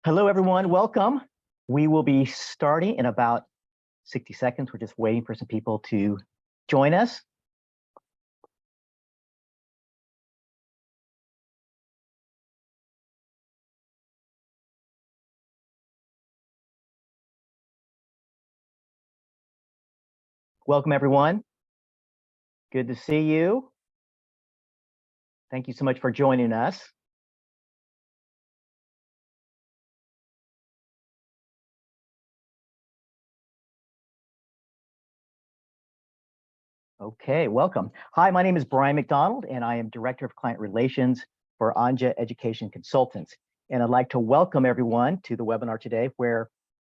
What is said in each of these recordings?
Hello, everyone. Welcome. We will be starting in about 60 seconds. We're just waiting for some people to join us. Welcome, everyone. Good to see you. Thank you so much for joining us. Okay, welcome. Hi, my name is Brian McDonald, and I am Director of Client Relations for Anja Education Consultants. And I'd like to welcome everyone to the webinar today, where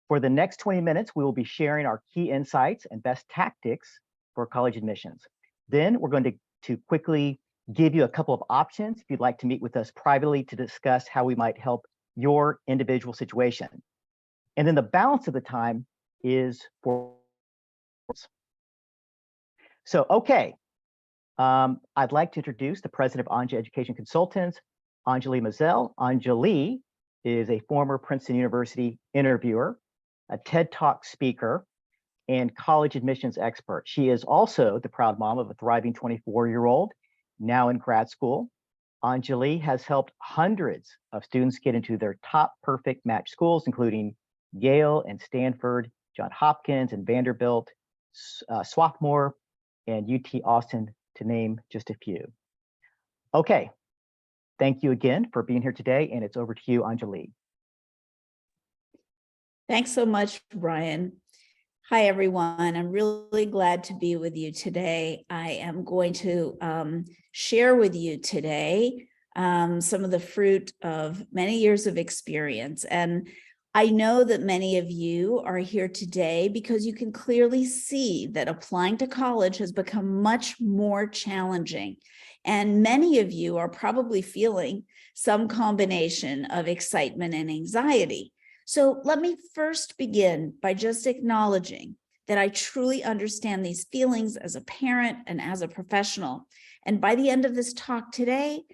for the next 20 minutes, we will be sharing our key insights and best tactics for college admissions. Then we're going to quickly give you a couple of options if you'd like to meet with us privately to discuss how we might help your individual situation. And then the balance of the time is for okay. I'd like to introduce the president of Anja Education Consultants, Anjali Maazel. Anjali is a former Princeton University interviewer, a TED Talk speaker, and college admissions expert. She is also the proud mom of a thriving 24-year-old, now in grad school. Anjali has helped hundreds of students get into their top perfect match schools, including Yale and Stanford, Johns Hopkins and Vanderbilt, Swarthmore, and UT Austin, to name just a few. Okay, thank you again for being here today, and it's over to you, Anjali. Thanks so much, Brian. Hi, everyone. I'm really glad to be with you today. I am going to share with you today some of the fruit of many years of experience. And I know that many of you are here today because you can clearly see that applying to college has become much more challenging. And many of you are probably feeling some combination of excitement and anxiety. So let me first begin by just acknowledging that I truly understand these feelings as a parent and as a professional. And by the end of this talk today,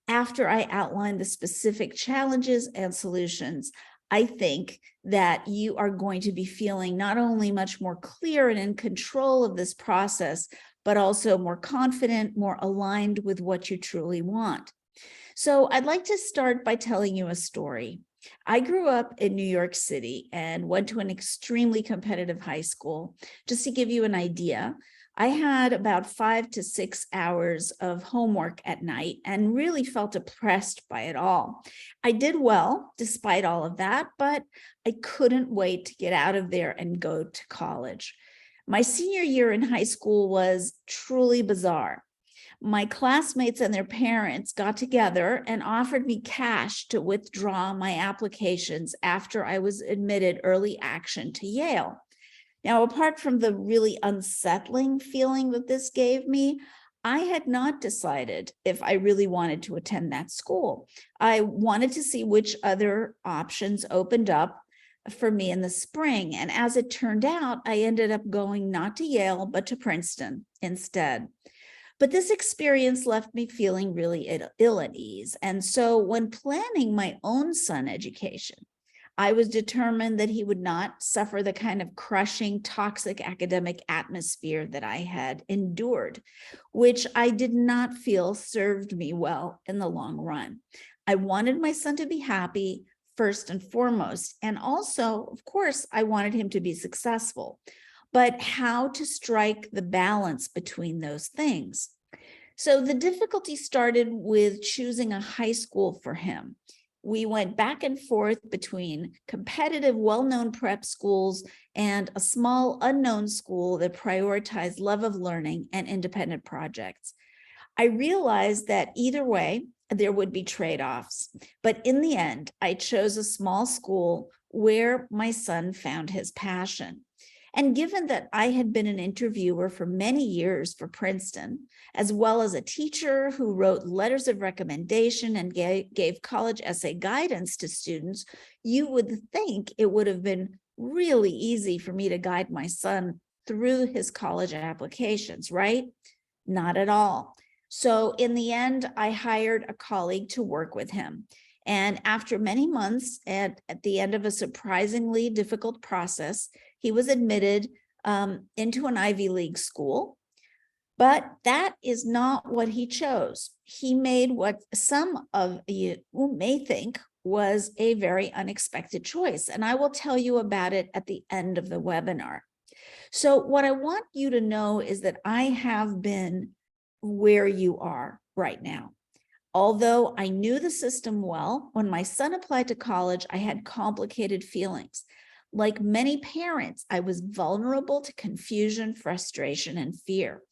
after I outline the specific challenges and solutions, I think that you are going to be feeling not only much more clear and in control of this process, but also more confident, more aligned with what you truly want. So I'd like to start by telling you a story. I grew up in New York City and went to an extremely competitive high school. Just to give you an idea, I had about 5 to 6 hours of homework at night and really felt oppressed by it all. I did well despite all of that, but I couldn't wait to get out of there and go to college. My senior year in high school was truly bizarre. My classmates and their parents got together and offered me cash to withdraw my applications after I was admitted early action to Yale. Now, apart from the really unsettling feeling that this gave me, I had not decided if I really wanted to attend that school. I wanted to see which other options opened up for me in the spring. And as it turned out, I ended up going not to Yale, but to Princeton instead. But this experience left me feeling really ill at ease. And so when planning my own son's education, I was determined that he would not suffer the kind of crushing, toxic academic atmosphere that I had endured, which I did not feel served me well in the long run. I wanted my son to be happy first and foremost. And also, of course, I wanted him to be successful. But how to strike the balance between those things? So the difficulty started with choosing a high school for him. We went back and forth between competitive, well-known prep schools and a small, unknown school that prioritized love of learning and independent projects. I realized that either way, there would be trade-offs. But in the end, I chose a small school where my son found his passion. And given that I had been an interviewer for many years for Princeton, as well as a teacher who wrote letters of recommendation and gave college essay guidance to students, you would think it would have been really easy for me to guide my son through his college applications, right? Not at all. So in the end, I hired a colleague to work with him. And after many months, at the end of a surprisingly difficult process, he was admitted into an Ivy League school. But that is not what he chose. He made what some of you may think was a very unexpected choice. And I will tell you about it at the end of the webinar. So what I want you to know is that I have been where you are right now. Although I knew the system well, when my son applied to college, I had complicated feelings. Like many parents, I was vulnerable to confusion, frustration, and fear.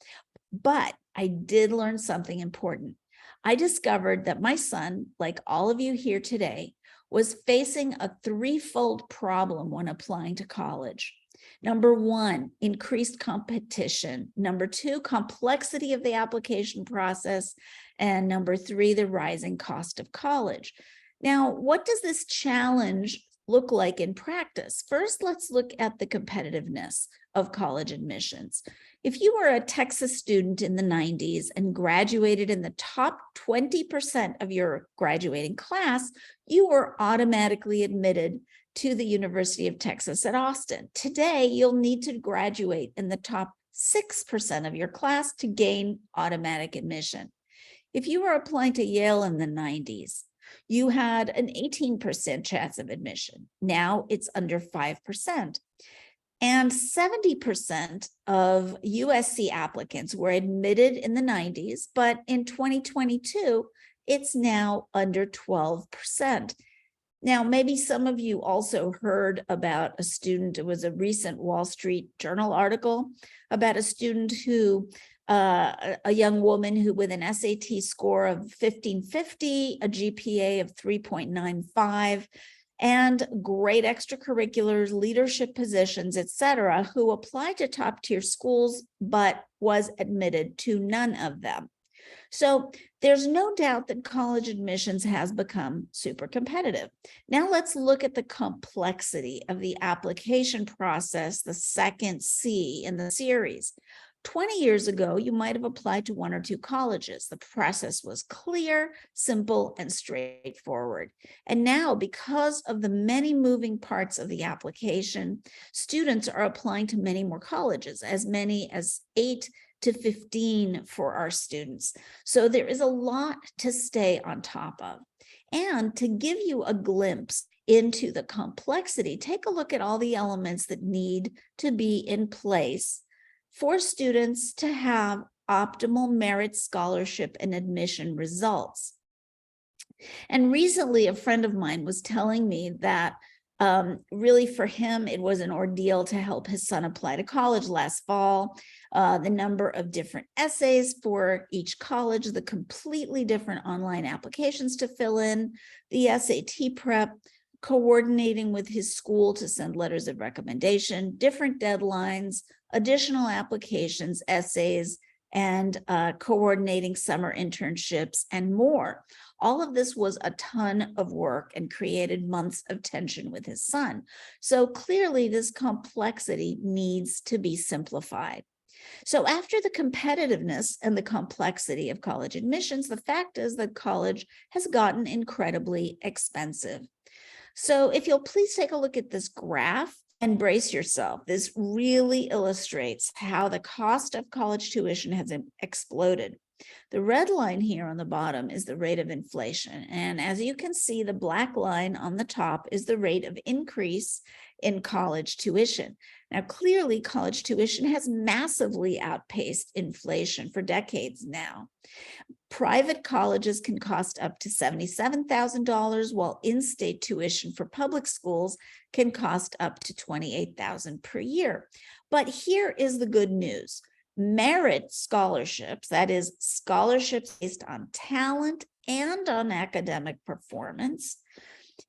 But I did learn something important. I discovered that my son, like all of you here today, was facing a threefold problem when applying to college. Number one, increased competition. Number two, complexity of the application process. And number three, the rising cost of college. Now, what does this challenge look like in practice? First, let's look at the competitiveness of college admissions. If you were a Texas student in the 90s and graduated in the top 20% of your graduating class, you were automatically admitted to the University of Texas at Austin. Today, you'll need to graduate in the top 6% of your class to gain automatic admission. If you were applying to Yale in the 90s, you had an 18% chance of admission. Now it's under 5%. And 70% of USC applicants were admitted in the 90s, but in 2022, it's now under 12%. Now, maybe some of you also heard about a student. It was a recent Wall Street Journal article about a student who, a young woman who with an SAT score of 1550, a GPA of 3.95, and great extracurriculars, leadership positions, etc., who applied to top tier schools, but was admitted to none of them. So there's no doubt that college admissions has become super competitive. Now let's look at the complexity of the application process, the second C in the series. 20 years ago, you might have applied to one or two colleges. The process was clear, simple, and straightforward. And now, because of the many moving parts of the application, students are applying to many more colleges, as many as 8 to 15 for our students. So there is a lot to stay on top of. And to give you a glimpse into the complexity, take a look at all the elements that need to be in place for students to have optimal merit scholarship and admission results. And recently, a friend of mine was telling me that really for him, it was an ordeal to help his son apply to college last fall. The number of different essays for each college, the completely different online applications to fill in, the SAT prep, coordinating with his school to send letters of recommendation, different deadlines, additional applications, essays, and coordinating summer internships and more. All of this was a ton of work and created months of tension with his son. So clearly this complexity needs to be simplified. So after the competitiveness and the complexity of college admissions, the fact is that college has gotten incredibly expensive. So if you'll please take a look at this graph and brace yourself. This really illustrates how the cost of college tuition has exploded. The red line here on the bottom is the rate of inflation. And as you can see, the black line on the top is the rate of increase in college tuition. Now, clearly, college tuition has massively outpaced inflation for decades now. Private colleges can cost up to $77,000, while in-state tuition for public schools can cost up to $28,000 per year. But here is the good news. Merit scholarships, that is, scholarships based on talent and on academic performance,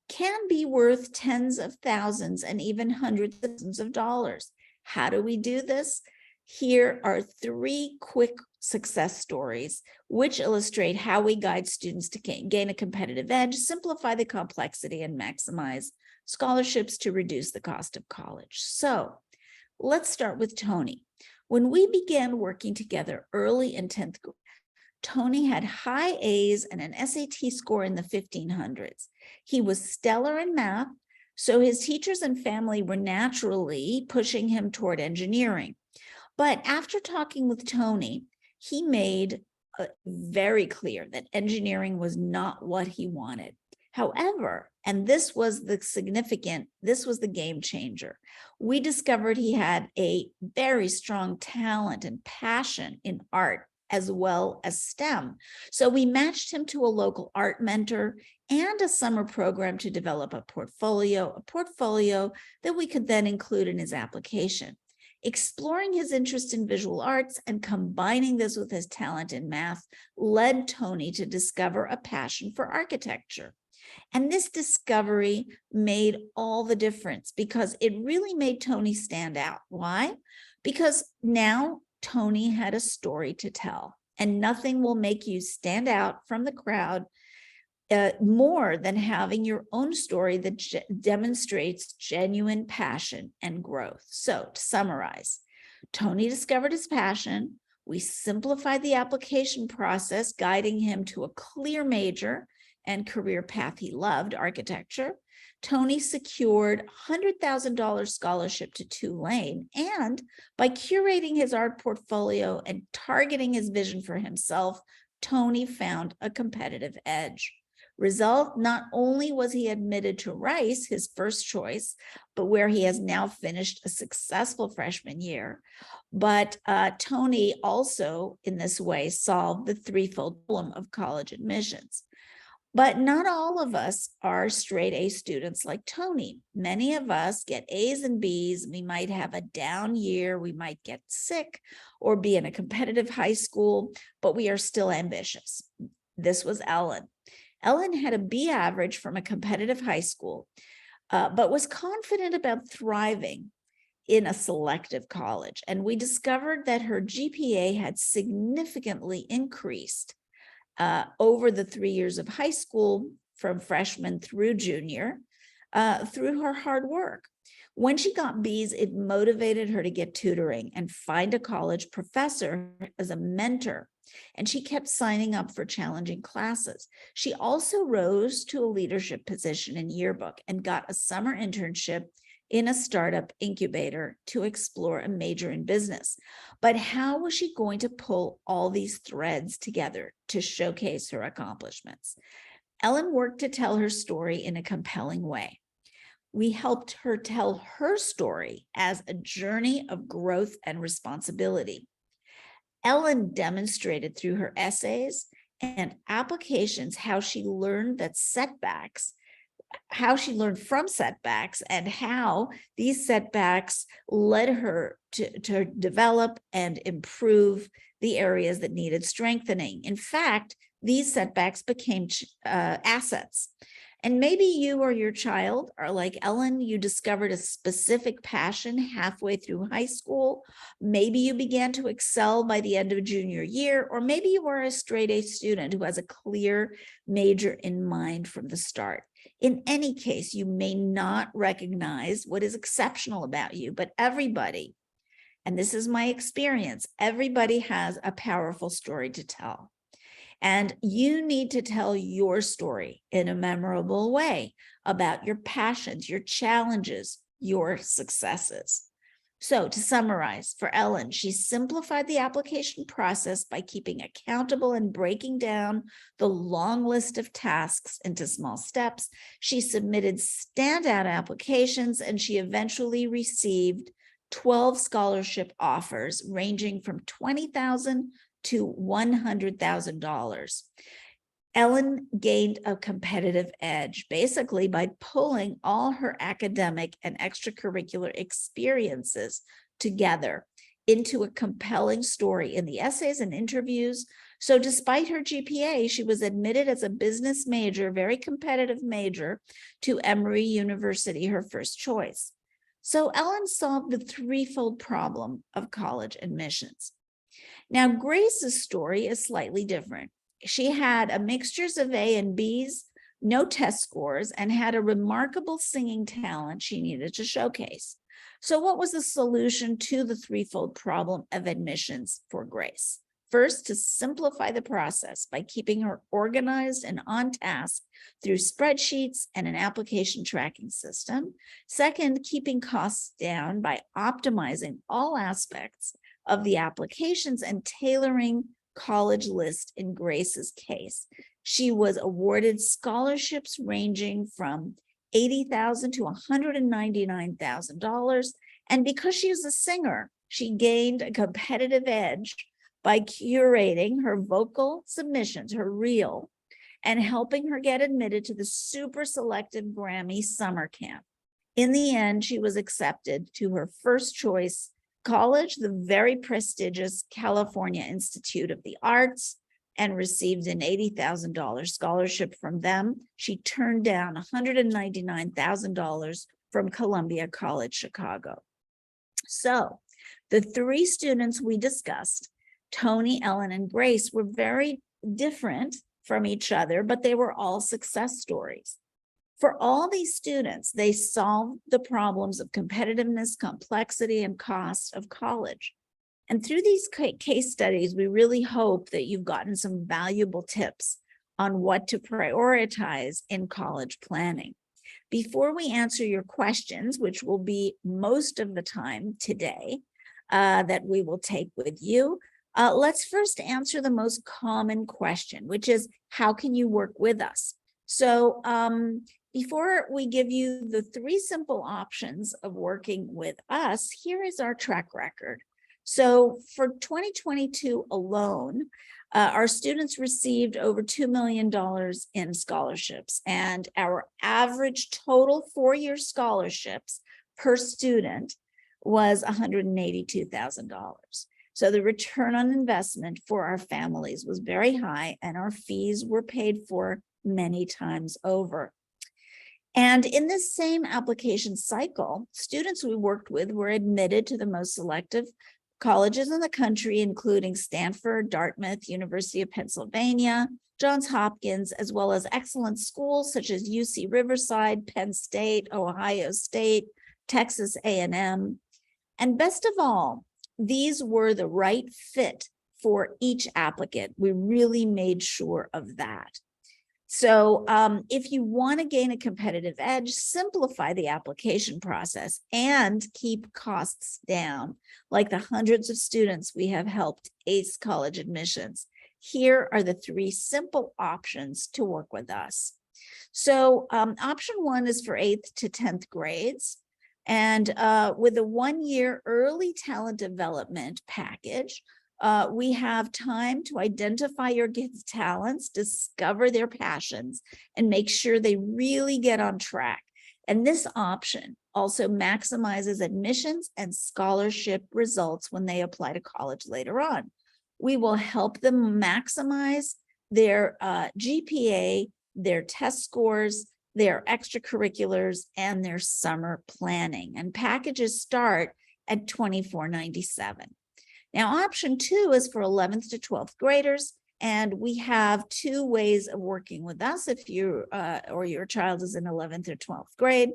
can be worth tens of thousands and even hundreds of thousands of dollars. How do we do this? Here are 3 quick success stories which illustrate how we guide students to gain a competitive edge, simplify the complexity, and maximize scholarships to reduce the cost of college. So let's start with Tony. When we began working together early in 10th grade, Tony had high A's and an SAT score in the 1500s. He was stellar in math, so his teachers and family were naturally pushing him toward engineering. But after talking with Tony, he made very clear that engineering was not what he wanted. However, and this was the game changer, we discovered he had a very strong talent and passion in art as well as STEM. So we matched him to a local art mentor and a summer program to develop a portfolio that we could then include in his application. Exploring his interest in visual arts and combining this with his talent in math led Tony to discover a passion for architecture. And this discovery made all the difference because it really made Tony stand out. Why? Because now Tony had a story to tell, and nothing will make you stand out from the crowd more than having your own story that demonstrates genuine passion and growth. So to summarize, Tony discovered his passion. We simplified the application process, guiding him to a clear major and career path he loved, architecture. Tony secured $100,000 scholarship to Tulane, and by curating his art portfolio and targeting his vision for himself, Tony found a competitive edge. Result, not only was he admitted to Rice, his first choice, but where he has now finished a successful freshman year, but Tony also, in this way, solved the threefold problem of college admissions. But not all of us are straight A students like Tony. Many of us get A's and B's. We might have a down year. We might get sick or be in a competitive high school, but we are still ambitious. This was Ellen. Ellen had a B average from a competitive high school, but was confident about thriving in a selective college. And we discovered that her GPA had significantly increased over the 3 years of high school, from freshman through junior, through her hard work. When she got B's, it motivated her to get tutoring and find a college professor as a mentor. And she kept signing up for challenging classes. She also rose to a leadership position in yearbook and got a summer internship in a startup incubator to explore a major in business. But how was she going to pull all these threads together to showcase her accomplishments? Ellen worked to tell her story in a compelling way. We helped her tell her story as a journey of growth and responsibility. Ellen demonstrated through her essays and applications how she learned from setbacks and how these setbacks led her to develop and improve the areas that needed strengthening. In fact, these setbacks became assets. And maybe you or your child are like Ellen. You discovered a specific passion halfway through high school. Maybe you began to excel by the end of junior year, or maybe you are a straight A student who has a clear major in mind from the start. In any case, you may not recognize what is exceptional about you, but everybody, and this is my experience, everybody has a powerful story to tell. And you need to tell your story in a memorable way about your passions, your challenges, your successes. So to summarize, for Ellen, she simplified the application process by keeping accountable and breaking down the long list of tasks into small steps. She submitted standout applications, and she eventually received 12 scholarship offers ranging from $20,000 to $100,000. Ellen gained a competitive edge basically by pulling all her academic and extracurricular experiences together into a compelling story in the essays and interviews. So despite her GPA, she was admitted as a business major, very competitive major, to Emory University, her first choice. So Ellen solved the threefold problem of college admissions. Now, Grace's story is slightly different. She had a mixtures of A and B's, no test scores, and had a remarkable singing talent she needed to showcase. So what was the solution to the threefold problem of admissions for Grace? First, to simplify the process by keeping her organized and on task through spreadsheets and an application tracking system. Second, keeping costs down by optimizing all aspects of the applications and tailoring college list in Grace's case. She was awarded scholarships ranging from $80,000 to $199,000. And because she is a singer, she gained a competitive edge by curating her vocal submissions, her reel, and helping her get admitted to the super selective Grammy summer camp. In the end, she was accepted to her first choice college, the very prestigious California Institute of the Arts, and received an $80,000 scholarship from them. She turned down $199,000 from Columbia College, Chicago. So the three students we discussed, Tony, Ellen, and Grace, were very different from each other, but they were all success stories. For all these students, they solved the problems of competitiveness, complexity, and cost of college. And through these case studies, we really hope that you've gotten some valuable tips on what to prioritize in college planning. Before we answer your questions, which will be most of the time today that we will take with you, let's first answer the most common question, which is, how can you work with us? So before we give you the three simple options of working with us, here is our track record. So for 2022 alone, our students received over $2 million in scholarships, and our average total four-year scholarships per student was $182,000. So the return on investment for our families was very high, and our fees were paid for many times over. And in this same application cycle, students we worked with were admitted to the most selective colleges in the country, including Stanford, Dartmouth, University of Pennsylvania, Johns Hopkins, as well as excellent schools such as UC Riverside, Penn State, Ohio State, Texas A&M. And best of all, these were the right fit for each applicant. We really made sure of that. So if you want to gain a competitive edge, simplify the application process and keep costs down, like the hundreds of students we have helped ace college admissions. Here are the three simple options to work with us. So option one is for 8th to 10th grades. And with a one-year early talent development package, we have time to identify your kids' talents, discover their passions, and make sure they really get on track. And this option also maximizes admissions and scholarship results when they apply to college later on. We will help them maximize their GPA, their test scores, their extracurriculars, and their summer planning. And packages start at $24.97. Now, option two is for 11th to 12th graders, and we have two ways of working with us if you or your child is in 11th or 12th grade,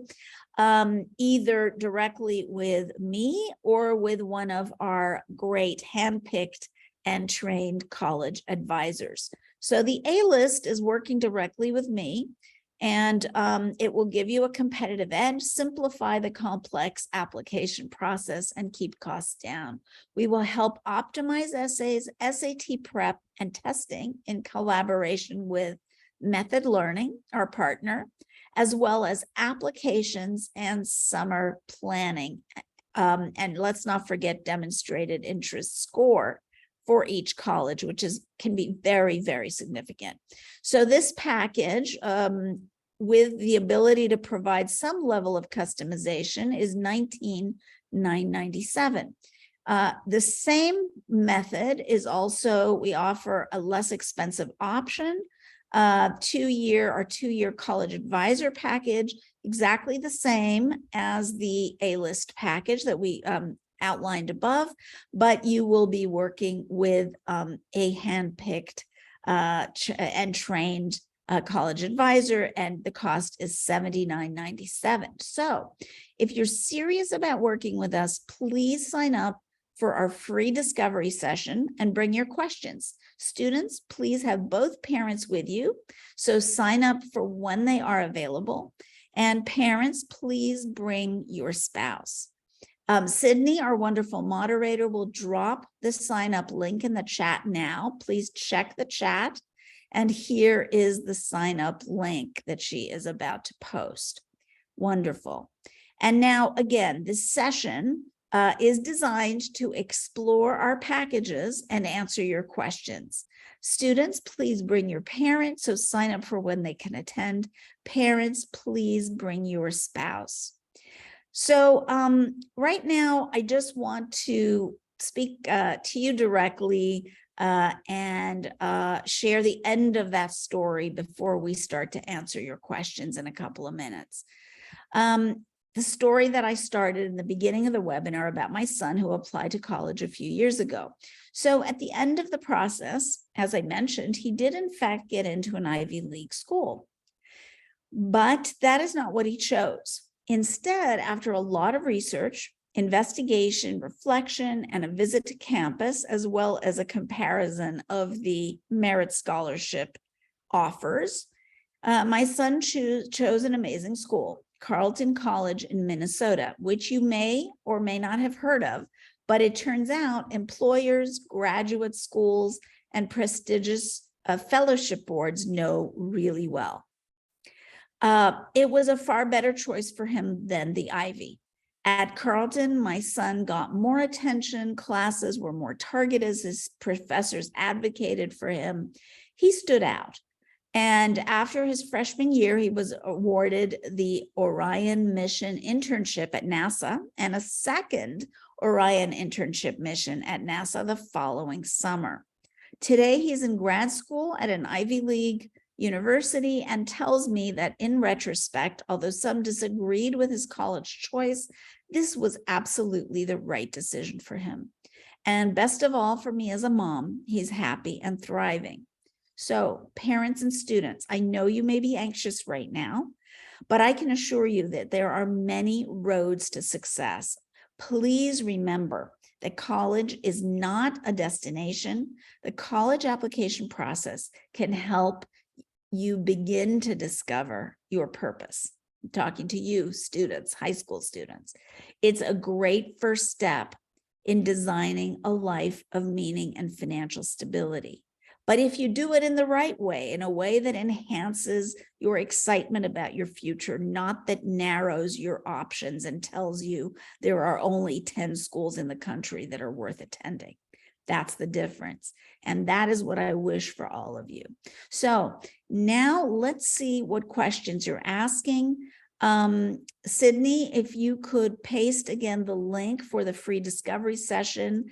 either directly with me or with one of our great handpicked and trained college advisors. So the A list is working directly with me, and it will give you a competitive edge, simplify the complex application process, and keep costs down. We will help optimize essays, SAT prep, and testing in collaboration with Method Learning, our partner, as well as applications and summer planning. And let's not forget demonstrated interest score for each college, which can be very, very significant. So this package, with the ability to provide some level of customization, is $19,997. The same method is also, we offer a less expensive option, two-year college advisor package, exactly the same as the A-list package that we outlined above, but you will be working with a handpicked and trained college advisor, and the cost is $79.97. So if you're serious about working with us, please sign up for our free discovery session and bring your questions. Students, please have both parents with you, so sign up for when they are available. And parents, please bring your spouse. Sydney, our wonderful moderator, will drop the sign up link in the chat now. Please check the chat. And here is the sign up link that she is about to post. Wonderful. And now, again, this session is designed to explore our packages and answer your questions. Students, please bring your parents, so sign up for when they can attend. Parents, please bring your spouse. So right now, I just want to speak to you directly and share the end of that story before we start to answer your questions in a couple of minutes. The story that I started in the beginning of the webinar about my son who applied to college a few years ago. So at the end of the process, as I mentioned, he did in fact get into an Ivy League school, but that is not what he chose. Instead, after a lot of research, investigation, reflection, and a visit to campus, as well as a comparison of the merit scholarship offers, my son chose an amazing school, Carleton College in Minnesota, which you may or may not have heard of, but it turns out employers, graduate schools, and prestigious fellowship boards know really well. It was a far better choice for him than the Ivy. At Carleton, my son got more attention, classes were more targeted, his professors advocated for him. He stood out. And after his freshman year, he was awarded the Orion mission internship at NASA and a second Orion internship mission at NASA the following summer. Today, he's in grad school at an Ivy League university and tells me that in retrospect, although some disagreed with his college choice, this was absolutely the right decision for him. And best of all, for me as a mom, he's happy and thriving. So parents and students, I know you may be anxious right now, but I can assure you that there are many roads to success. Please remember that college is not a destination. The college application process can help you begin to discover your purpose. I'm talking to you, students, high school students. It's a great first step in designing a life of meaning and financial stability. But if you do it in the right way, in a way that enhances your excitement about your future, not that narrows your options and tells you there are only 10 schools in the country that are worth attending. That's the difference. And that is what I wish for all of you. So now let's see what questions you're asking. Sydney, if you could paste again the link for the free discovery session,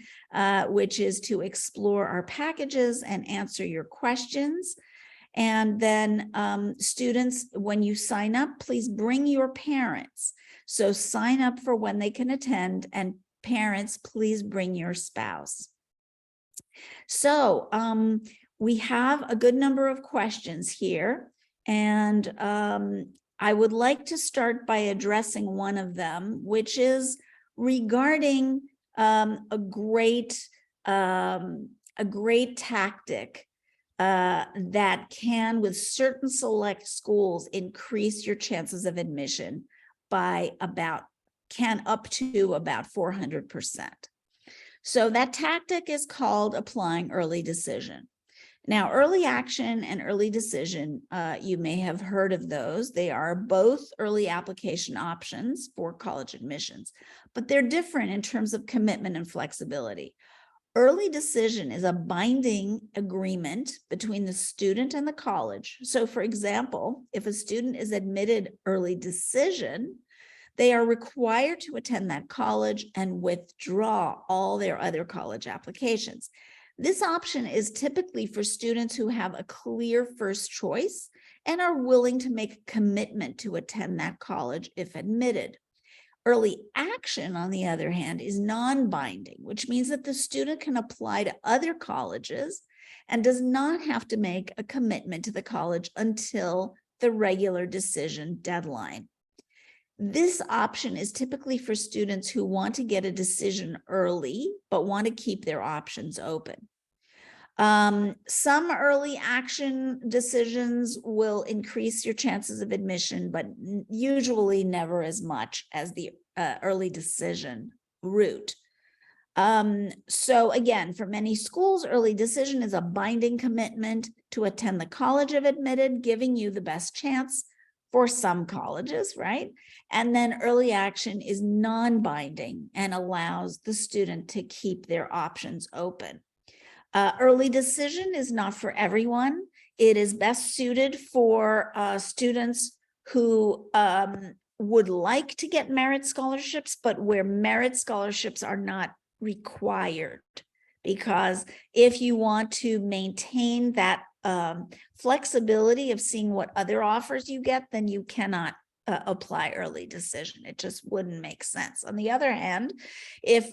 which is to explore our packages and answer your questions. And then students, when you sign up, please bring your parents. So sign up for when they can attend, and parents, please bring your spouse. So we have a good number of questions here, and I would like to start by addressing one of them, which is regarding a great tactic that can, with certain select schools, increase your chances of admission by up to about 400%. So that tactic is called applying early decision. Now, early action and early decision, you may have heard of those. They are both early application options for college admissions, but they're different in terms of commitment and flexibility. Early decision is a binding agreement between the student and the college. So for example, if a student is admitted early decision, they are required to attend that college and withdraw all their other college applications. This option is typically for students who have a clear first choice and are willing to make a commitment to attend that college if admitted. Early action, on the other hand, is non-binding, which means that the student can apply to other colleges and does not have to make a commitment to the college until the regular decision deadline. This option is typically for students who want to get a decision early, but want to keep their options open. Some early action decisions will increase your chances of admission, but usually never as much as the early decision route. So again, for many schools, early decision is a binding commitment to attend the college of admitted, giving you the best chance for some colleges, right? And then early action is non-binding and allows the student to keep their options open. Early decision is not for everyone. It is best suited for students who would like to get merit scholarships, but where merit scholarships are not required. Because if you want to maintain that flexibility of seeing what other offers you get, then you cannot apply early decision. It just wouldn't make sense. On the other hand, if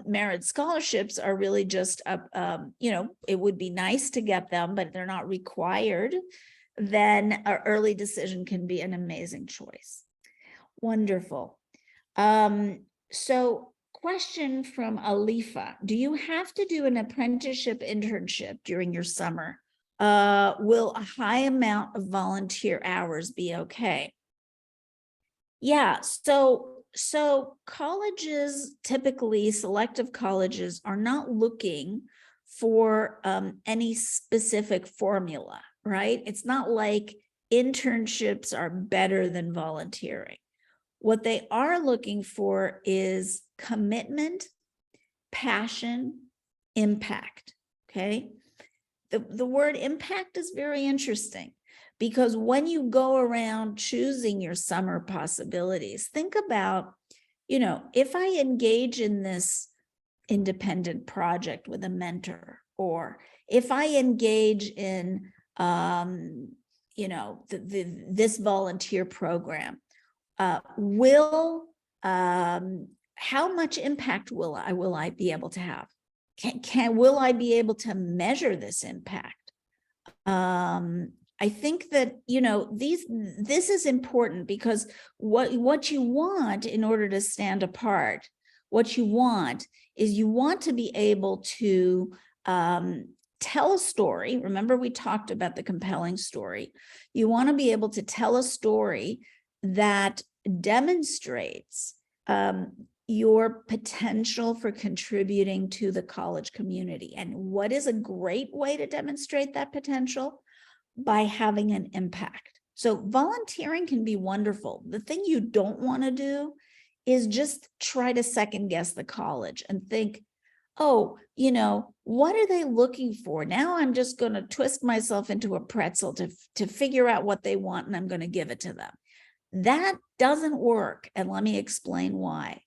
merit scholarships are really just, it would be nice to get them, but they're not required, then an early decision can be an amazing choice. Wonderful. So question from Alifa, do you have to do an apprenticeship internship during your summer? Will a high amount of volunteer hours be okay? Yeah, so colleges, typically selective colleges, are not looking for any specific formula, right? It's not like internships are better than volunteering. What they are looking for is commitment, passion, impact, okay? The word impact is very interesting, because when you go around choosing your summer possibilities, think about, if I engage in this independent project with a mentor, or if I engage in, this volunteer program, how much impact will I be able to have? Will I be able to measure this impact? I think that, this is important, because what you want in order to stand apart, what you want is you want to be able to tell a story. Remember, we talked about the compelling story. You want to be able to tell a story that demonstrates your potential for contributing to the college community. And what is a great way to demonstrate that potential? By having an impact. So volunteering can be wonderful. The thing you don't want to do is just try to second guess the college and think, oh, what are they looking for? Now I'm just going to twist myself into a pretzel to figure out what they want, and I'm going to give it to them. That doesn't work. And let me explain why.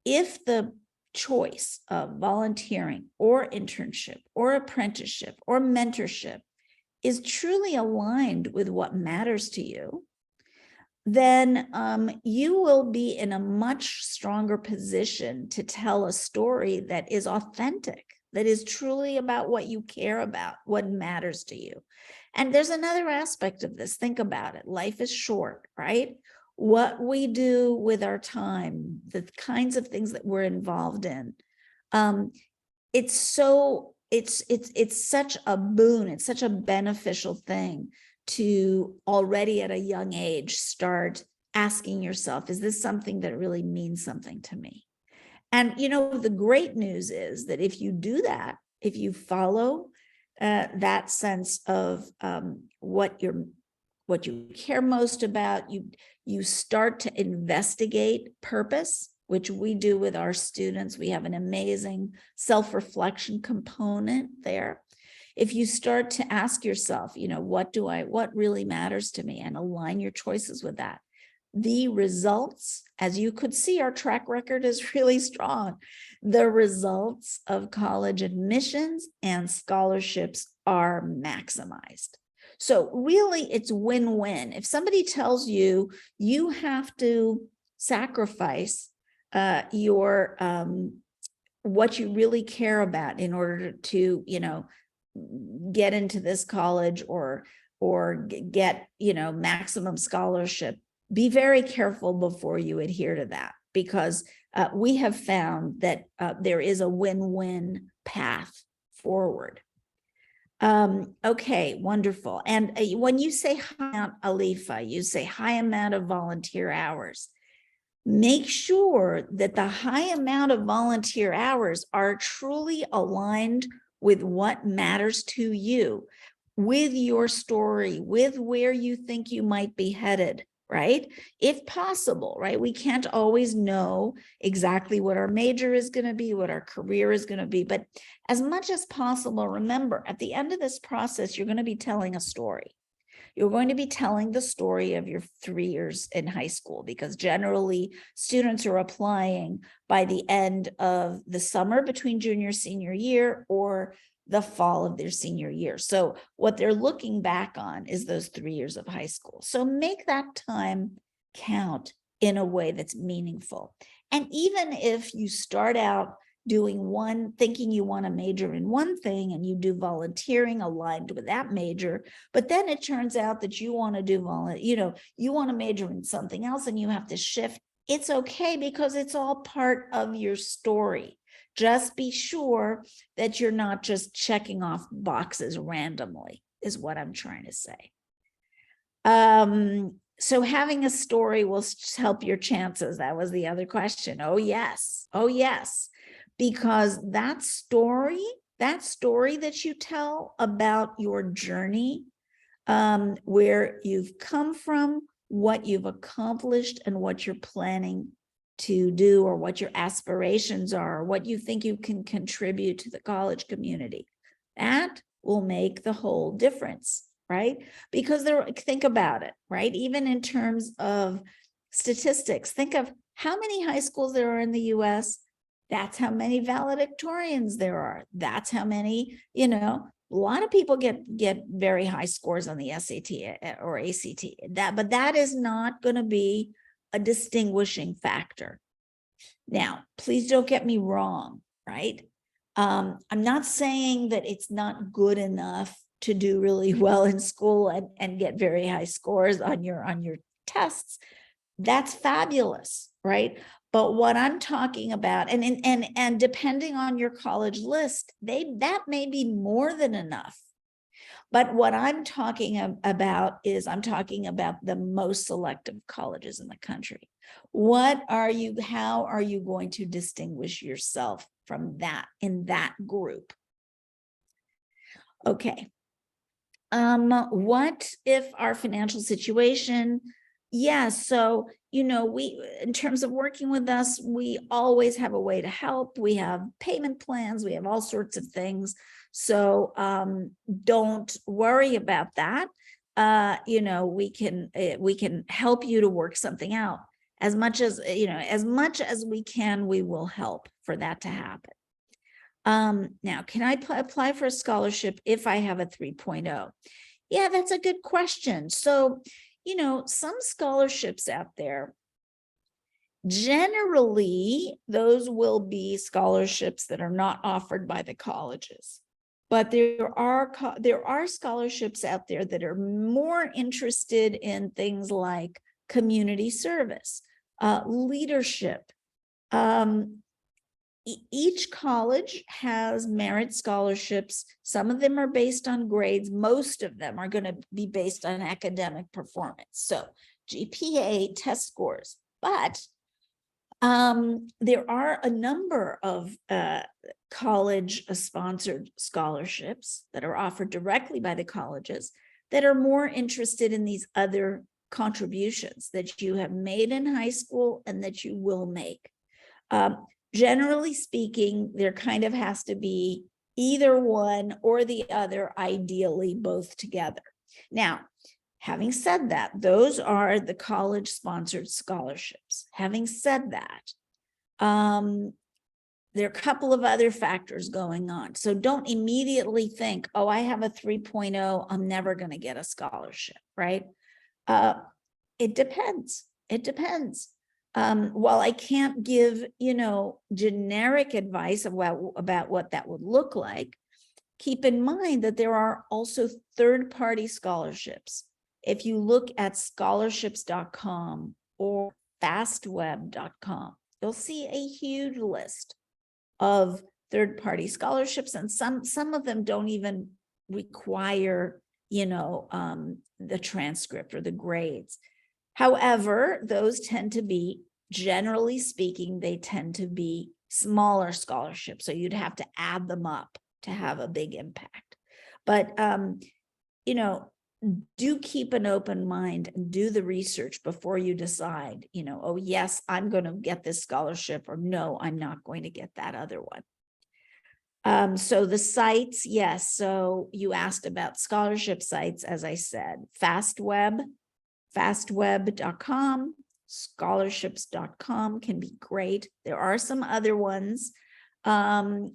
If the choice of volunteering or internship or apprenticeship or mentorship is truly aligned with what matters to you, then you will be in a much stronger position to tell a story that is authentic, that is truly about what you care about, what matters to you. And there's another aspect of this. Think about it. Life is short, right? What we do with our time, the kinds of things that we're involved in, it's such a boon. It's such a beneficial thing to already at a young age start asking yourself, is this something that really means something to me? And the great news is that if you do that, if you follow that sense of what you care most about, you start to investigate purpose, which we do with our students. We have an amazing self-reflection component there. If you start to ask yourself, what really matters to me, and align your choices with that, the results, as you could see, our track record is really strong. The results of college admissions and scholarships are maximized. So really, it's win-win. If somebody tells you you have to sacrifice your what you really care about in order to get into this college or get maximum scholarship be very careful before you adhere to that, because we have found that there is a win-win path forward. Okay, wonderful. And when you say high amount, Alifa, you say high amount of volunteer hours. Make sure that the high amount of volunteer hours are truly aligned with what matters to you, with your story, with where you think you might be headed, right? If possible, right? We can't always know exactly what our major is going to be, what our career is going to be, but as much as possible, remember, at the end of this process, you're going to be telling a story. You're going to be telling the story of your 3 years in high school, because generally students are applying by the end of the summer between junior, senior year, or the fall of their senior year. So what they're looking back on is those 3 years of high school. So make that time count in a way that's meaningful. And even if you start out doing one, thinking you want to major in one thing, and you do volunteering aligned with that major, but then it turns out that you want to do you want to major in something else and you have to shift. It's okay, because it's all part of your story. Just be sure that you're not just checking off boxes randomly, is what I'm trying to say. So having a story will help your chances. That was the other question. Oh, yes. Oh, yes. Because that story that you tell about your journey, where you've come from, what you've accomplished, and what you're planning to do, or what your aspirations are, or what you think you can contribute to the college community, that will make the whole difference, right? Because think about it, right? Even in terms of statistics, think of how many high schools there are in the US. That's how many valedictorians there are. That's how many, a lot of people get very high scores on the SAT or ACT. But that is not going to be a distinguishing factor. Now, please don't get me wrong, right? I'm not saying that it's not good enough to do really well in school and get very high scores on your tests. That's fabulous, right? But what I'm talking about, and depending on your college list, that may be more than enough. But what I'm talking about is the most selective colleges in the country. How are you going to distinguish yourself from that in that group? Okay. What if our financial situation? Yeah, so, in terms of working with us, we always have a way to help. We have payment plans, we have all sorts of things. So don't worry about that. We can help you to work something out. As much as we can, we will help for that to happen. Now, can I apply for a scholarship if I have a 3.0? Yeah, that's a good question. So, some scholarships out there, generally, those will be scholarships that are not offered by the colleges. But there are scholarships out there that are more interested in things like community service, leadership. Each college has merit scholarships. Some of them are based on grades. Most of them are going to be based on academic performance. So GPA, test scores. But there are a number of college-sponsored scholarships that are offered directly by the colleges that are more interested in these other contributions that you have made in high school and that you will make. Generally speaking, there kind of has to be either one or the other, ideally both together. Now, having said that, those are the college-sponsored scholarships. Having said that, there are a couple of other factors going on. So don't immediately think, oh, I have a 3.0, I'm never going to get a scholarship, right? It depends. It depends. While I can't give, generic advice about what that would look like, keep in mind that there are also third-party scholarships if you look at scholarships.com or fastweb.com, you'll see a huge list of third-party scholarships, and some of them don't even require, the transcript or the grades. However, those tend to be, generally speaking, they tend to be smaller scholarships, so you'd have to add them up to have a big impact. But do keep an open mind and do the research before you decide, oh yes, I'm going to get this scholarship, or no, I'm not going to get that other one. So the sites, yes. So you asked about scholarship sites, as I said, fastweb.com, scholarships.com can be great. There are some other ones. But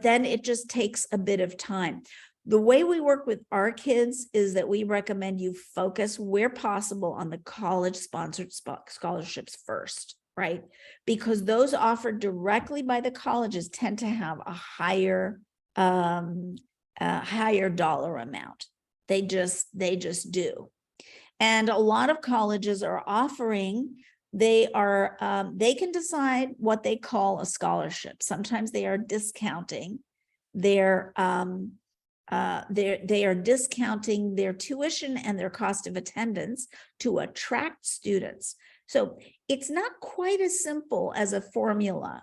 then it just takes a bit of time. The way we work with our kids is that we recommend you focus where possible on the college-sponsored scholarships first, right? Because those offered directly by the colleges tend to have a higher dollar amount. They just do. And a lot of colleges are offering, they can decide what they call a scholarship. Sometimes they are discounting their they are discounting their tuition and their cost of attendance to attract students. So it's not quite as simple as a formula.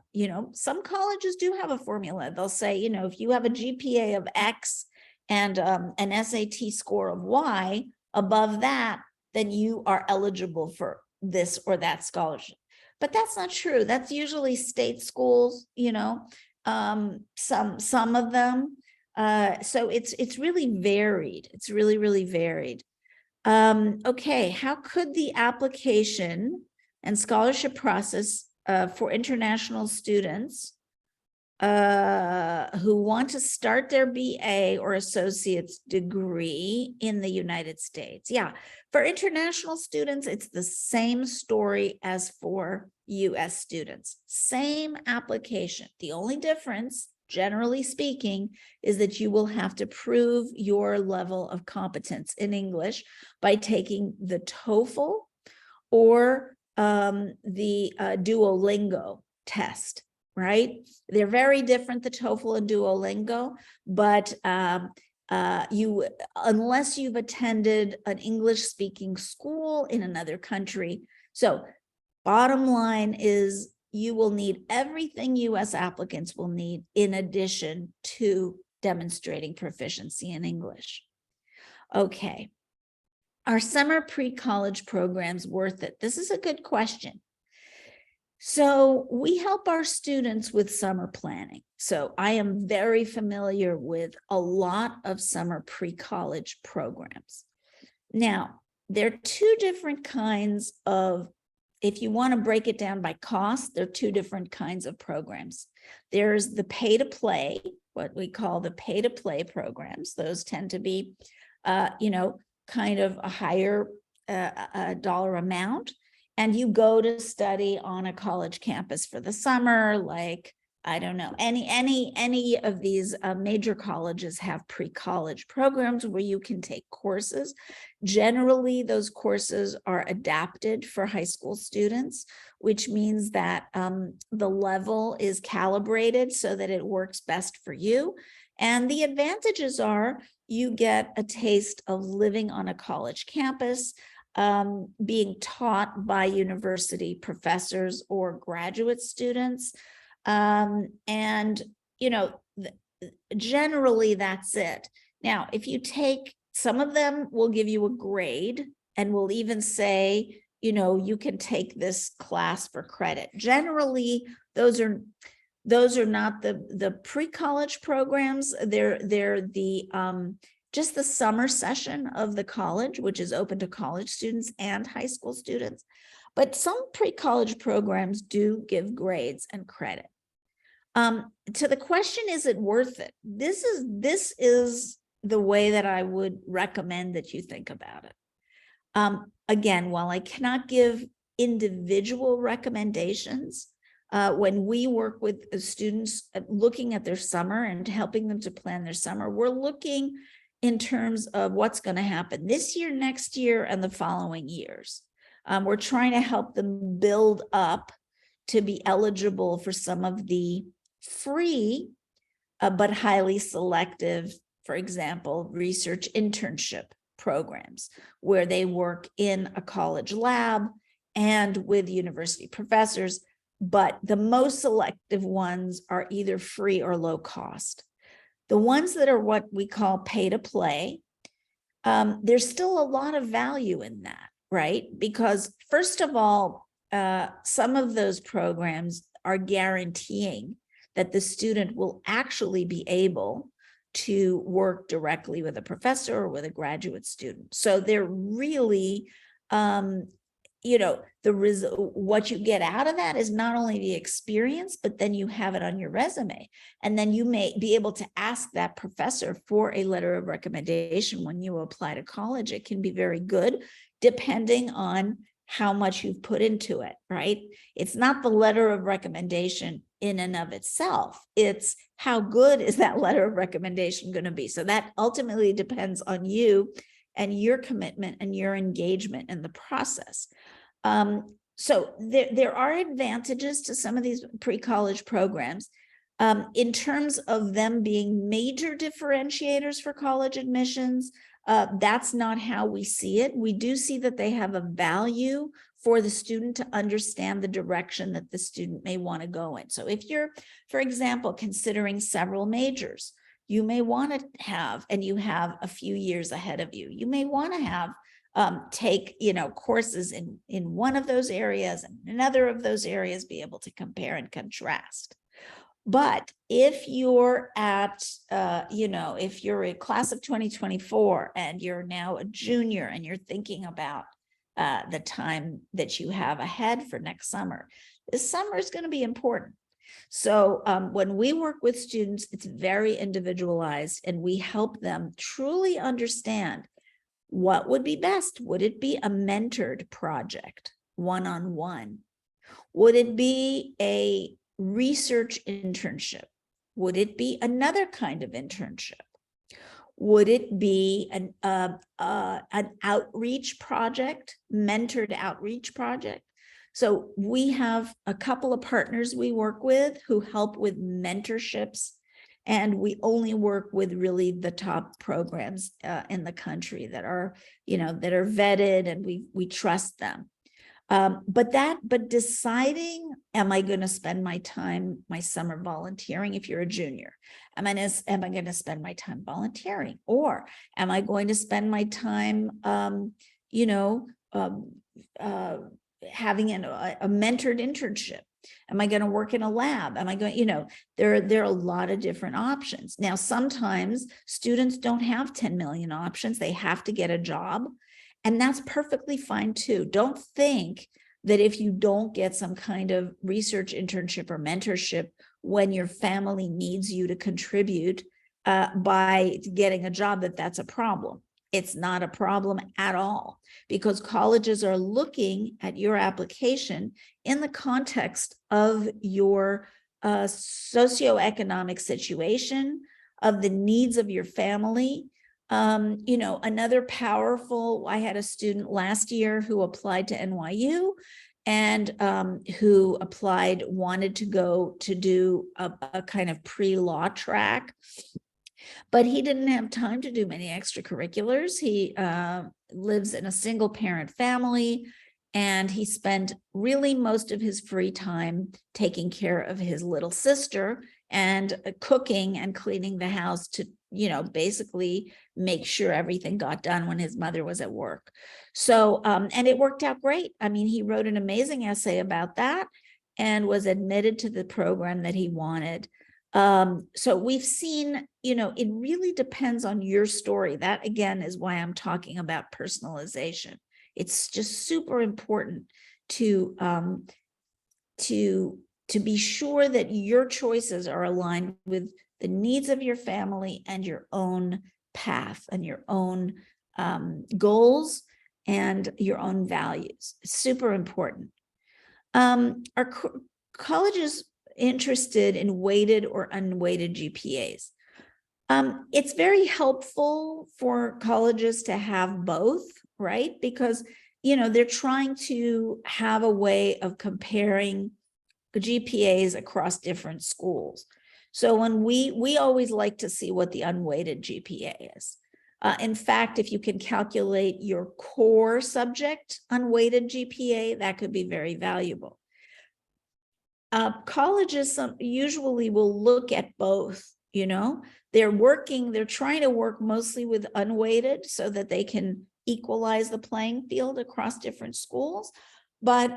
Some colleges do have a formula. They'll say, if you have a GPA of X and an SAT score of Y, above that, then you are eligible for this or that scholarship. But that's not true. That's usually state schools, some of them. So it's really varied. It's really, really varied. Okay, how could the application and scholarship process for international students who want to start their BA or associate's degree in the United States? Yeah, for international students, it's the same story as for US students. Same application. The only difference, generally speaking, is that you will have to prove your level of competence in English by taking the TOEFL or the Duolingo test, right? They're very different, the TOEFL and Duolingo, but unless you've attended an English-speaking school in another country. So bottom line is, you will need everything US applicants will need in addition to demonstrating proficiency in English. Okay. Are summer pre-college programs worth it? This is a good question. So we help our students with summer planning. So I am very familiar with a lot of summer pre-college programs. Now, there are two different kinds of, if you want to break it down by cost, there are two different kinds of programs. There's the pay-to-play, what we call the pay-to-play programs. Those tend to be, kind of a higher dollar amount. And you go to study on a college campus for the summer, like, I don't know, any of these major colleges have pre-college programs where you can take courses. Generally, those courses are adapted for high school students, which means that the level is calibrated so that it works best for you. And the advantages are you get a taste of living on a college campus, being taught by university professors or graduate students. Generally that's it. Now, if you take, some of them will give you a grade and will even say, you can take this class for credit. Generally, those are not the pre-college programs. They're the just the summer session of the college, which is open to college students and high school students. But some pre-college programs do give grades and credit. To the question, is it worth it? This is the way that I would recommend that you think about it. Again, while I cannot give individual recommendations, when we work with students looking at their summer and helping them to plan their summer, we're looking in terms of what's going to happen this year, next year, and the following years. We're trying to help them build up to be eligible for some of the free but highly selective, for example, research internship programs where they work in a college lab and with university professors, but the most selective ones are either free or low cost. The ones that are what we call pay to play, there's still a lot of value in that, right? Because first of all, some of those programs are guaranteeing that the student will actually be able to work directly with a professor or with a graduate student. So they're really, what you get out of that is not only the experience, but then you have it on your resume. And then you may be able to ask that professor for a letter of recommendation when you apply to college. It can be very good, depending on how much you've put into it, right? It's not the letter of recommendation in and of itself. It's how good is that letter of recommendation going to be? So that ultimately depends on you and your commitment and your engagement in the process. So there are advantages to some of these pre-college programs in terms of them being major differentiators for college admissions. That's not how we see it. We do see that they have a value for the student to understand the direction that the student may want to go in. So if you're, for example, considering several majors, you may want to have, and you have a few years ahead of you, you may want to have take, courses in one of those areas and another of those areas, be able to compare and contrast. But if you're at, if you're a class of 2024 and you're now a junior and you're thinking about the time that you have ahead for next summer, this summer is going to be important. So when we work with students, it's very individualized, and we help them truly understand what would be best. Would it be a mentored project, one-on-one? Would it be a research internship? Would it be another kind of internship? Would it be an outreach project, mentored outreach project? So we have a couple of partners we work with who help with mentorships, and we only work with really the top programs in the country that are, that are vetted, and we trust them. But deciding, am I going to spend my time, my summer volunteering if you're a junior? Am I going to spend my time volunteering? Or am I going to spend my time, having a mentored internship? Am I going to work in a lab? Am I going, there are a lot of different options. Now, sometimes students don't have 10 million options. They have to get a job. And that's perfectly fine too. Don't think that if you don't get some kind of research internship or mentorship when your family needs you to contribute by getting a job, that's a problem. It's not a problem at all, because colleges are looking at your application in the context of your socioeconomic situation, of the needs of your family. Another powerful, I had a student last year who applied to NYU and who wanted to go to do a kind of pre-law track, but he didn't have time to do many extracurriculars. He lives in a single parent family, and he spent really most of his free time taking care of his little sister and cooking and cleaning the house to, basically make sure everything got done when his mother was at work. So, and it worked out great. I mean, he wrote an amazing essay about that and was admitted to the program that he wanted. So we've seen, it really depends on your story. That, again, is why I'm talking about personalization. It's just super important to be sure that your choices are aligned with the needs of your family and your own path and your own goals and your own values. It's super important. Are colleges interested in weighted or unweighted GPAs? It's very helpful for colleges to have both, right? Because, they're trying to have a way of comparing GPAs across different schools. So when we always like to see what the unweighted GPA is. In fact, if you can calculate your core subject unweighted GPA, that could be very valuable. Colleges usually will look at both, they're trying to work mostly with unweighted so that they can equalize the playing field across different schools. But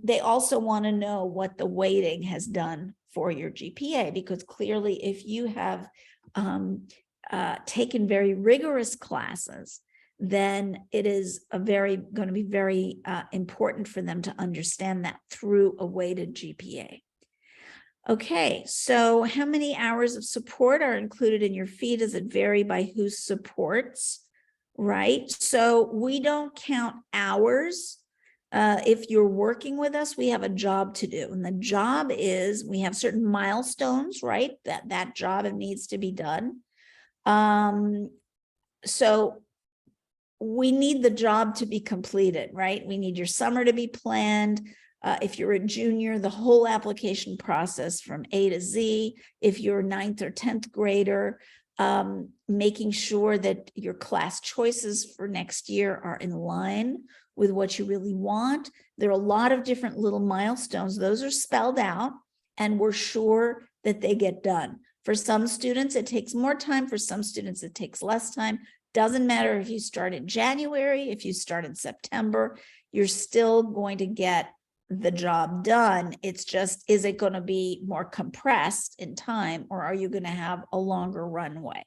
they also want to know what the weighting has done for your GPA, because clearly if you have taken very rigorous classes, then it is going to be very important for them to understand that through a weighted GPA. Okay, so how many hours of support are included in your fee? Does it vary by who supports, right? So we don't count hours. If you're working with us, we have a job to do. And the job is, we have certain milestones, right? That job needs to be done. So we need the job to be completed, right? We need your summer to be planned. If you're a junior, the whole application process from A to Z. If you're 9th or 10th grader, making sure that your class choices for next year are in line with what you really want. There are a lot of different little milestones. Those are spelled out, and we're sure that they get done. For some students, it takes more time. For some students, it takes less time. Doesn't matter if you start in January, if you start in September, you're still going to get the job done. It's just, is it going to be more compressed in time, or are you going to have a longer runway?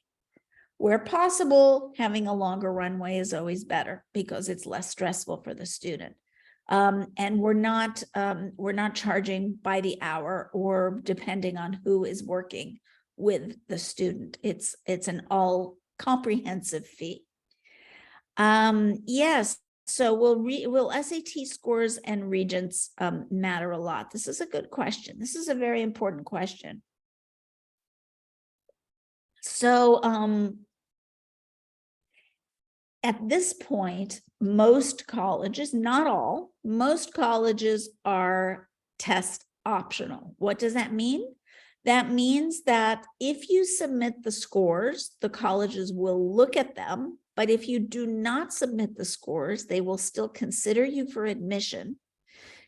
Where possible, having a longer runway is always better because it's less stressful for the student. And we're not charging by the hour or depending on who is working with the student. It's an all comprehensive fee. Yes. So will SAT scores and regents matter a lot? This is a good question. This is a very important question. So at this point, most colleges, not all, most colleges are test optional. What does that mean? That means that if you submit the scores, the colleges will look at them. But if you do not submit the scores, they will still consider you for admission.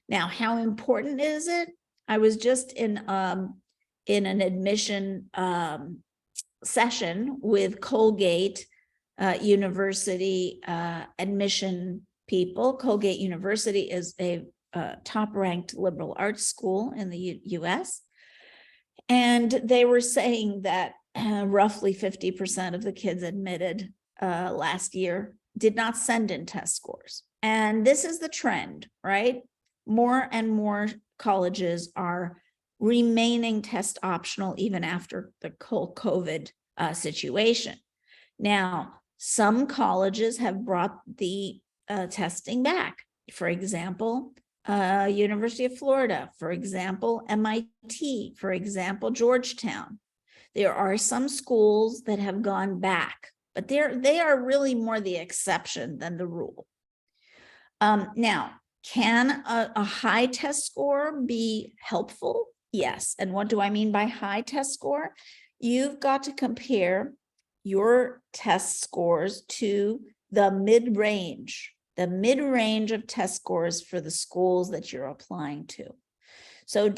Now, how important is it? I was just in an admission session with Colgate University admission people. Colgate University is a top-ranked liberal arts school in the US. And they were saying that roughly 50% of the kids admitted last year did not send in test scores. And this is the trend, right? More and more colleges are remaining test optional even after the whole COVID situation. Now, some colleges have brought the testing back. For example, University of Florida, for example, MIT, for example, Georgetown. There are some schools that have gone back, but they are really more the exception than the rule. Now, can a high test score be helpful? Yes. And what do I mean by high test score? You've got to compare your test scores to the mid-range of test scores for the schools that you're applying to. So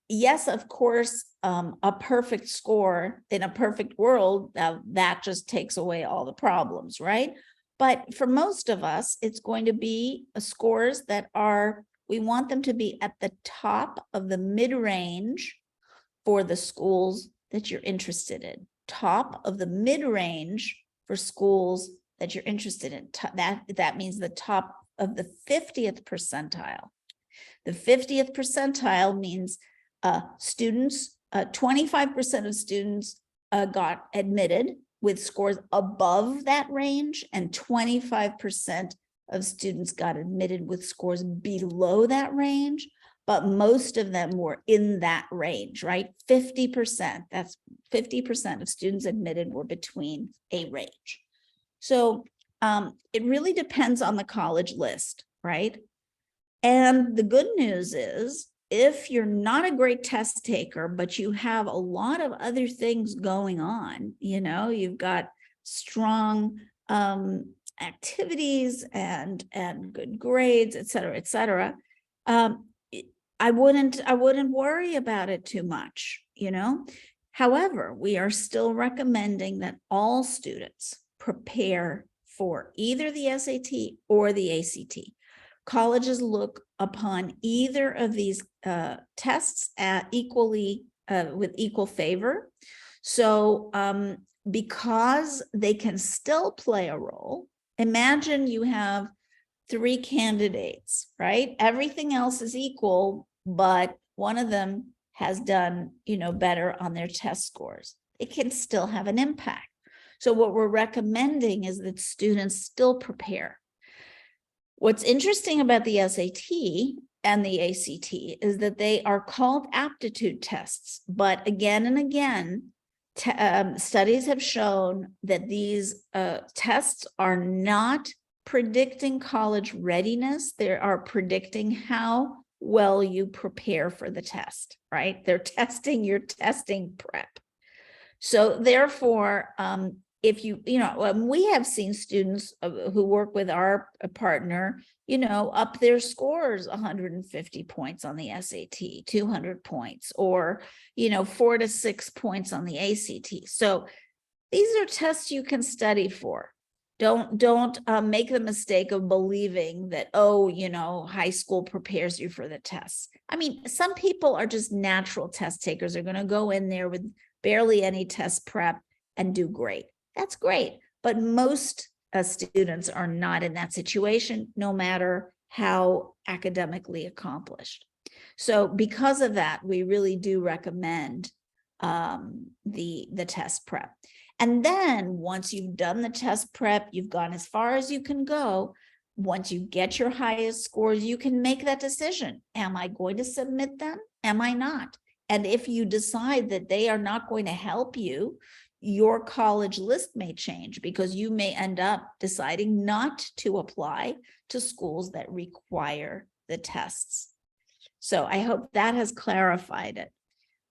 yes, of course, a perfect score in a perfect world, that just takes away all the problems, right? But for most of us, it's going to be scores that we want them to be at the top of the mid-range for the schools that you're interested in. Top of the mid-range for schools that you're interested in. That means the top of the 50th percentile. The 50th percentile means students, 25% of students got admitted with scores above that range, and 25% of students got admitted with scores below that range. but most of them were in that range, right? 50%, that's 50% of students admitted were between a range. So it really depends on the college list, right? And the good news is, if you're not a great test taker, but you have a lot of other things going on, you've got strong activities and good grades, et cetera, I wouldn't worry about it too much, However, we are still recommending that all students prepare for either the SAT or the ACT. Colleges look upon either of these tests equally with equal favor. So because they can still play a role, imagine you have 3 candidates, right? Everything else is equal, but one of them has done, better on their test scores. It can still have an impact. So what we're recommending is that students still prepare. What's interesting about the SAT and the ACT is that they are called aptitude tests, but again and again, studies have shown that these tests are not predicting college readiness. They are predicting how well you prepare for the test, right? They're testing your testing prep. So therefore, if we have seen students who work with our partner, up their scores 150 points on the SAT, 200 points, or, 4 to 6 points on the ACT. So these are tests you can study for. Don't make the mistake of believing that, high school prepares you for the tests. I mean, some people are just natural test takers. They're going to go in there with barely any test prep and do great. That's great. But most students are not in that situation, no matter how academically accomplished. So because of that, we really do recommend the test prep. And then once you've done the test prep, you've gone as far as you can go. Once you get your highest scores, you can make that decision. Am I going to submit them? Am I not? And if you decide that they are not going to help you, your college list may change, because you may end up deciding not to apply to schools that require the tests. So I hope that has clarified it.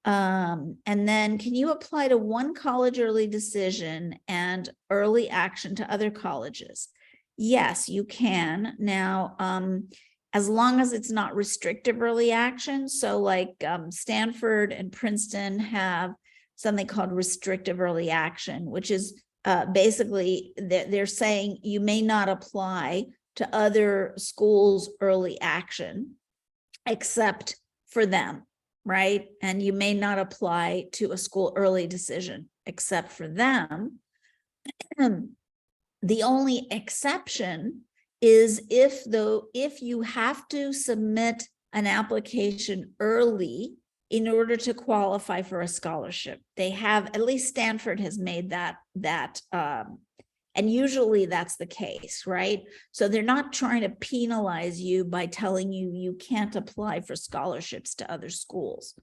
And then, can you apply to one college early decision and early action to other colleges? Yes, you can. Now, as long as it's not restrictive early action. So like Stanford and Princeton have something called restrictive early action, which is basically they're saying you may not apply to other schools' early action except for them, right? And you may not apply to a school early decision except for them. The only exception is if you have to submit an application early in order to qualify for a scholarship. They have, at least Stanford has made that and usually that's the case, right? So they're not trying to penalize you by telling you you can't apply for scholarships to other schools.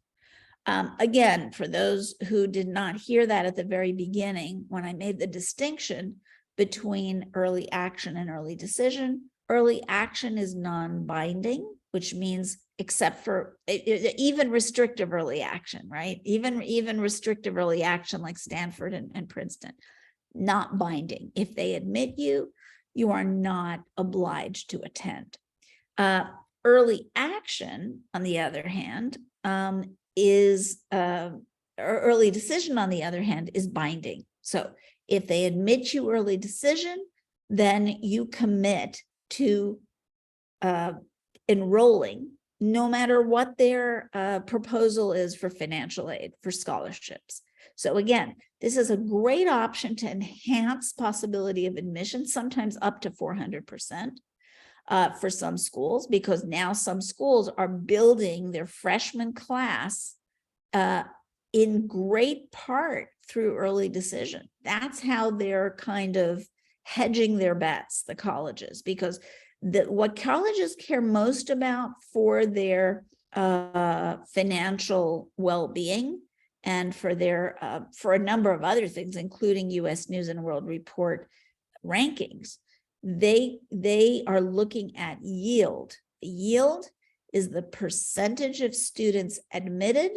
Again, for those who did not hear that at the very beginning, when I made the distinction between early action and early decision, early action is non-binding, which means except for even restrictive early action, right? Even restrictive early action like Stanford and Princeton, not binding. If they admit you, you are not obliged to attend. Early action, on the other hand, early decision, on the other hand, is binding. So if they admit you early decision, then you commit to enrolling, no matter what their proposal is for financial aid, for scholarships. So again, this is a great option to enhance possibility of admission, sometimes up to 400% for some schools, because now some schools are building their freshman class in great part through early decision. That's how they're kind of hedging their bets, the colleges, because what colleges care most about for their financial well-being and for their for a number of other things, including U.S. News and World Report rankings. They are looking at yield. Yield is the percentage of students admitted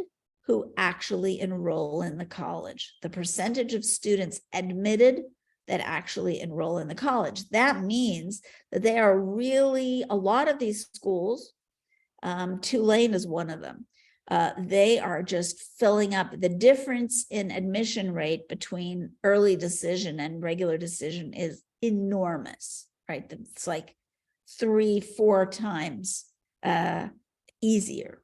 who actually enroll in the college. The percentage of students admitted that actually enroll in the college. That means that they are really, a lot of these schools, Tulane is one of them, they are just filling up. The difference in admission rate between early decision and regular decision is enormous, right? It's like 3-4 times easier.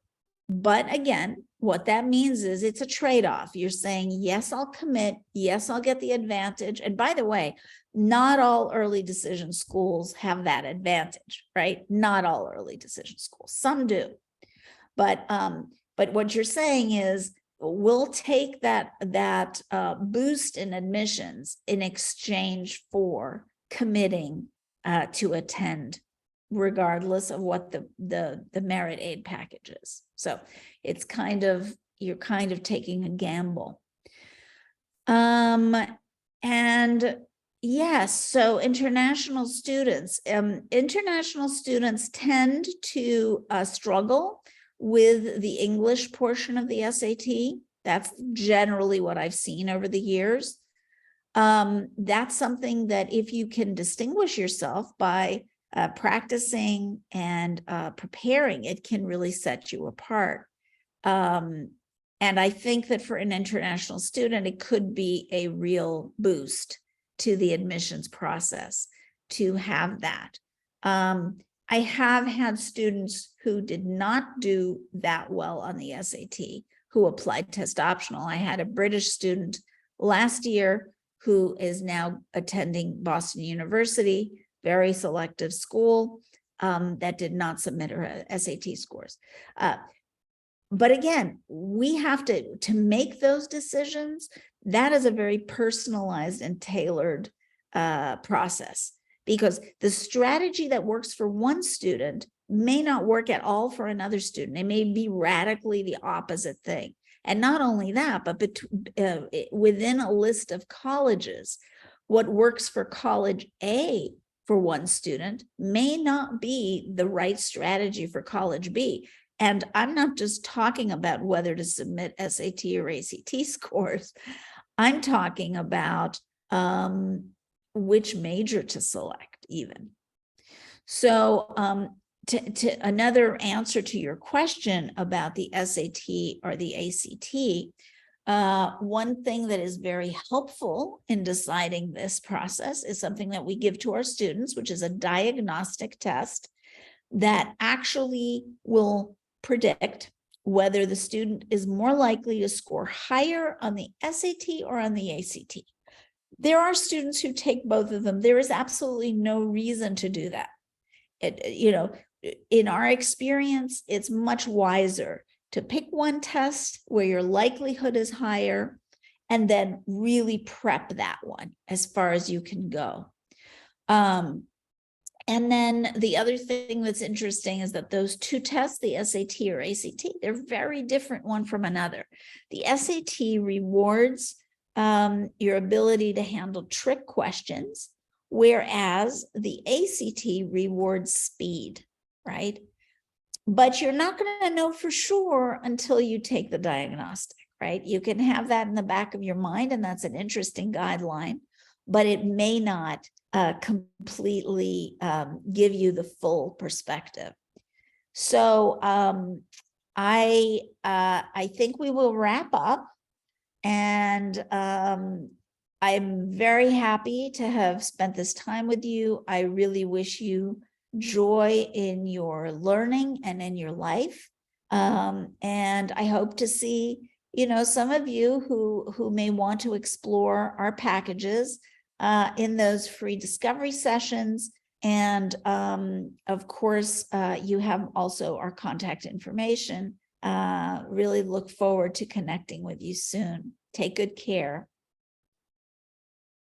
But again, what that means is it's a trade-off. You're saying, yes, I'll commit. Yes, I'll get the advantage. And by the way, not all early decision schools have that advantage, right? Not all early decision schools. Some do. But what you're saying is, we'll take that boost in admissions in exchange for committing to attend, regardless of what the merit aid package is. So it's kind of, you're kind of taking a gamble. And yes, so international students tend to struggle with the English portion of the SAT. That's generally what I've seen over the years. That's something that if you can distinguish yourself by practicing and preparing, it can really set you apart. And I think that for an international student, it could be a real boost to the admissions process to have that. I have had students who did not do that well on the SAT who applied test optional. I had a British student last year who is now attending Boston University, very selective school, that did not submit her SAT scores. But again, we have to make those decisions. That is a very personalized and tailored process, because the strategy that works for one student may not work at all for another student. It may be radically the opposite thing. And not only that, but within a list of colleges, what works for college A for one student may not be the right strategy for college B. And I'm not just talking about whether to submit SAT or ACT scores. I'm talking about which major to select even. So to another answer to your question about the SAT or the ACT, one thing that is very helpful in deciding this process is something that we give to our students, which is a diagnostic test that actually will predict whether the student is more likely to score higher on the SAT or on the ACT. There are students who take both of them. There is absolutely no reason to do that. In our experience, it's much wiser to pick one test where your likelihood is higher and then really prep that one as far as you can go. And then the other thing that's interesting is that those two tests, the SAT or ACT, they're very different one from another. The SAT rewards your ability to handle trick questions, whereas the ACT rewards speed, right? But you're not going to know for sure until you take the diagnostic, right? You can have that in the back of your mind, and that's an interesting guideline, but it may not completely give you the full perspective. So I think we will wrap up, and I'm very happy to have spent this time with you. I really wish you joy in your learning and in your life, and I hope to see some of you who may want to explore our packages in those free discovery sessions. And of course, you have also our contact information. Really look forward to connecting with you soon. Take good care.